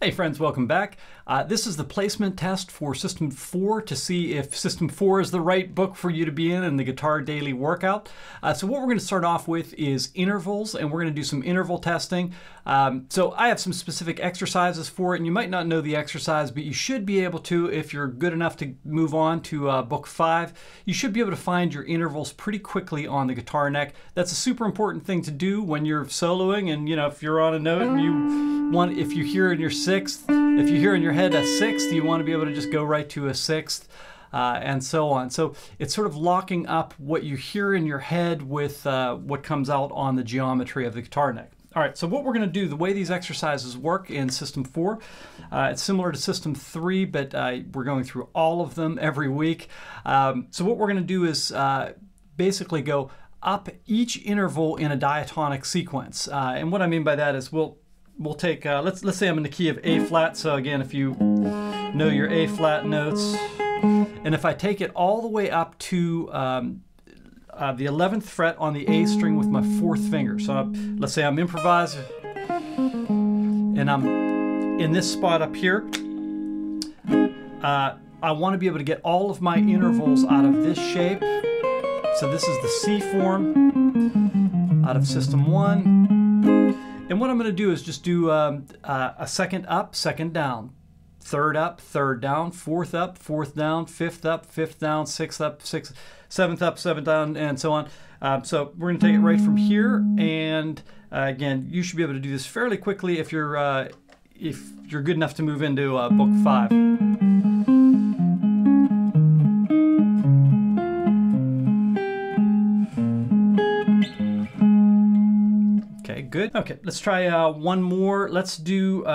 Hey friends, welcome back. This is the placement test for System 4 to see if System 4 is the right book for you to be in the Guitar Daily Workout. So what we're going to start off with is intervals, and we're going to do some interval testing. So I have some specific exercises for it, and you might not know the exercise, but you should be able to, if you're good enough to move on to Book 5, you should be able to find your intervals pretty quickly on the guitar neck. That's a super important thing to do when you're soloing, and if you're on a note and if you hear in your sixth, if you hear in your head a sixth, you want to be able to just go right to a sixth, and so on. So it's sort of locking up what you hear in your head with what comes out on the geometry of the guitar neck. All right, so what we're going to do, the way these exercises work in System 4, it's similar to System 3, but we're going through all of them every week. So what we're going to do is basically go up each interval in a diatonic sequence. And what I mean by that is we'll take, let's say I'm in the key of A flat. So again, if you know your A flat notes, and if I take it all the way up to the 11th fret on the A string with my 4th finger. So let's say I'm improvising and I'm in this spot up here. I want to be able to get all of my intervals out of this shape. So this is the C form out of System 1. And what I'm going to do is just do a second up, second down, third up, third down, fourth up, fourth down, fifth up, fifth down, sixth up, sixth, seventh up, seventh down, and so on. So we're going to take it right from here. And again, you should be able to do this fairly quickly if you're good enough to move into Book 5. Good. Okay, let's try one more. Let's do G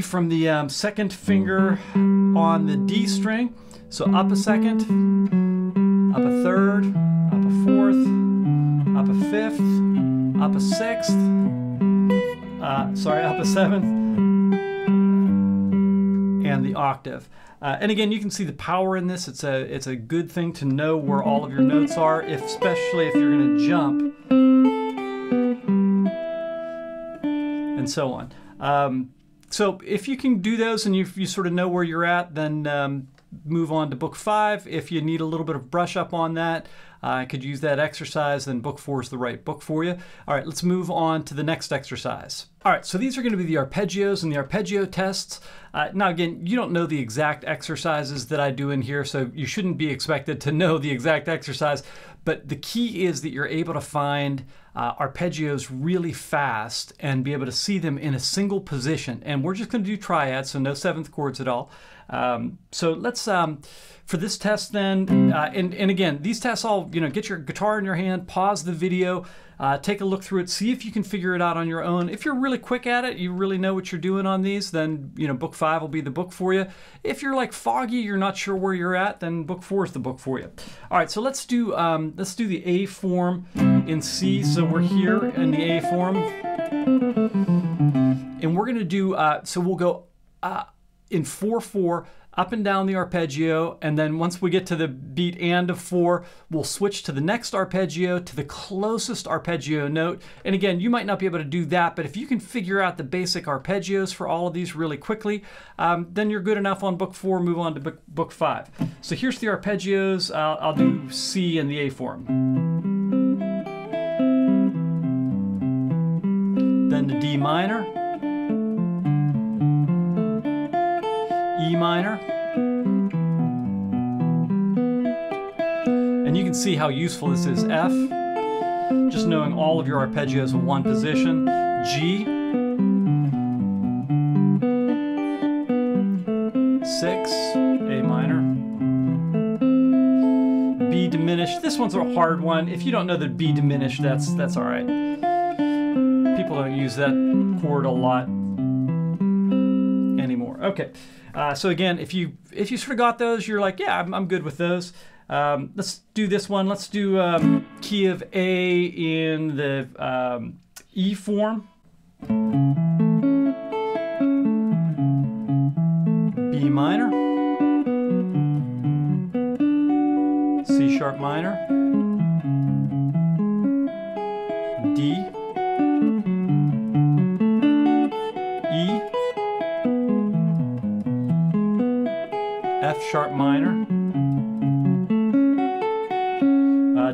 from the 2nd finger on the D string. So up a 2nd, up a 3rd, up a 4th, up a 5th, up a 6th. Up a 7th, and the octave. And again, you can see the power in this. It's a good thing to know where all of your notes are, especially if you're going to jump, and so on. So if you can do those and you sort of know where you're at, then move on to Book 5. If you need a little bit of brush up on that, I could use that exercise, then Book 4 is the right book for you. All right, let's move on to the next exercise. All right, so these are going to be the arpeggios and the arpeggio tests. Now again, you don't know the exact exercises that I do in here, so you shouldn't be expected to know the exact exercise, but the key is that you're able to find arpeggios really fast and be able to see them in a single position. And we're just going to do triads, so no 7th chords at all. So let's, for this test then, and again, these tests all, get your guitar in your hand, pause the video, take a look through it, see if you can figure it out on your own. If you're really quick at it, you really know what you're doing on these, then, Book 5 will be the book for you. If you're like foggy, you're not sure where you're at, then Book 4 is the book for you. All right, so let's do the A form in C. So we're here in the A form, and we're going to do, so we'll go in 4/4, up and down the arpeggio, and then once we get to the beat and of 4, we'll switch to the next arpeggio, to the closest arpeggio note. And again, you might not be able to do that, but if you can figure out the basic arpeggios for all of these really quickly, then you're good enough on Book 4, move on to Book 5. So here's the arpeggios. I'll do C in the A form. Then the D minor, E minor, and you can see how useful this is. F, just knowing all of your arpeggios in one position. G, 6, A minor, B diminished. This one's a hard one. If you don't know the B diminished, that's all right. People don't use that chord a lot anymore. Okay. So again, if you sort of got those, you're like, yeah, I'm good with those. Let's do this one. Let's do key of A in the E form. B minor. C sharp minor. D. sharp minor,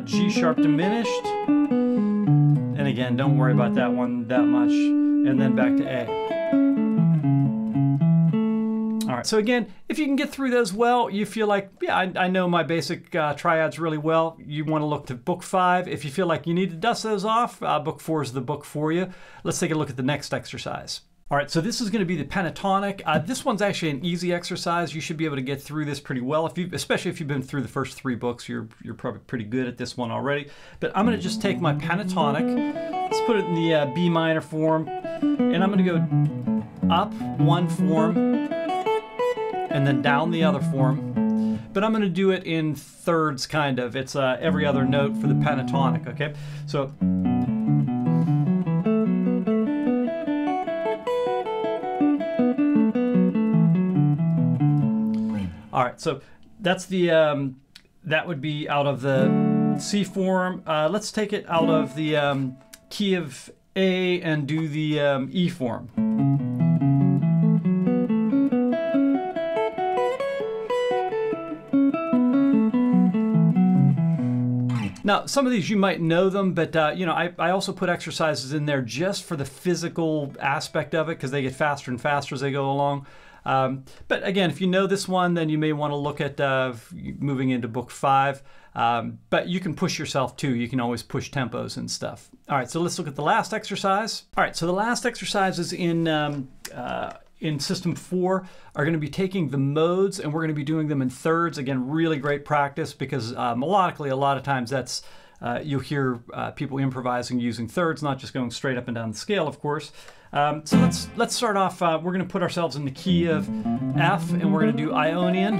G sharp diminished, and again, don't worry about that one that much, and then back to A. All right, so again, if you can get through those well, you feel like, yeah, I know my basic triads really well, you want to look to book 5. If you feel like you need to dust those off, book 4 is the book for you. Let's take a look at the next exercise. All right, so this is going to be the pentatonic. This one's actually an easy exercise. You should be able to get through this pretty well. Especially if you've been through the first 3 books, you're probably pretty good at this one already. But I'm going to just take my pentatonic. Let's put it in the B minor form, and I'm going to go up one form and then down the other form. But I'm going to do it in thirds, kind of. It's every other note for the pentatonic. Okay, so. All right, so that's the, that would be out of the C form. Let's take it out of the key of A and do the E form. Now, some of these you might know them, but you know, I also put exercises in there just for the physical aspect of it, because they get faster and faster as they go along. But again, if you know this one, then you may want to look at moving into book 5. But you can push yourself too. You can always push tempos and stuff. All right, so let's look at the last exercise. All right, so the last exercises in System 4 are going to be taking the modes, and we're going to be doing them in thirds. Again, really great practice, because melodically, a lot of times that's you'll hear people improvising using thirds, not just going straight up and down the scale, of course. So let's start off. We're going to put ourselves in the key of F, and we're going to do Ionian,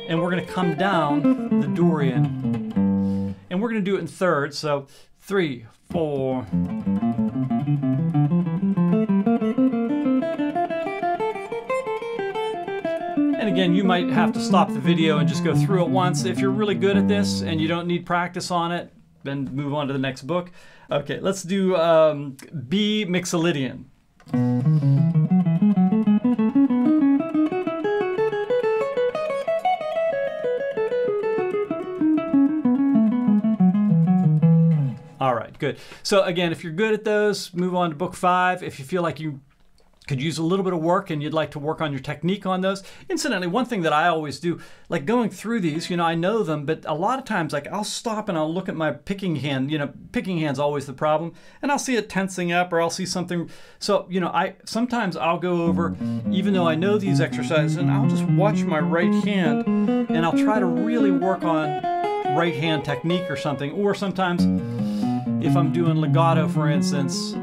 and we're going to come down the Dorian, and we're going to do it in thirds. So 3, 4. And again, you might have to stop the video and just go through it once. If you're really good at this and you don't need practice on it, then move on to the next book. Okay, let's do B Mixolydian. All right, good. So again, if you're good at those, move on to book 5. If you feel like you could use a little bit of work and you'd like to work on your technique on those. Incidentally, one thing that I always do, like going through these, you know, I know them, but a lot of times, like, I'll stop and I'll look at my picking hand. You know, picking hand's always the problem, and I'll see it tensing up, or I'll see something. So, you know, sometimes I'll go over, even though I know these exercises, and I'll just watch my right hand, and I'll try to really work on right hand technique or something. Or sometimes, if I'm doing legato, for instance,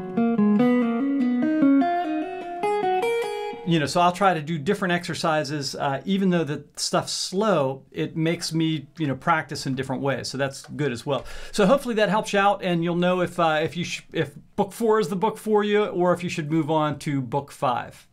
you know, so I'll try to do different exercises, even though the stuff's slow. It makes me, you know, practice in different ways. So that's good as well. So hopefully that helps you out, and you'll know if book 4 is the book for you, or if you should move on to book 5.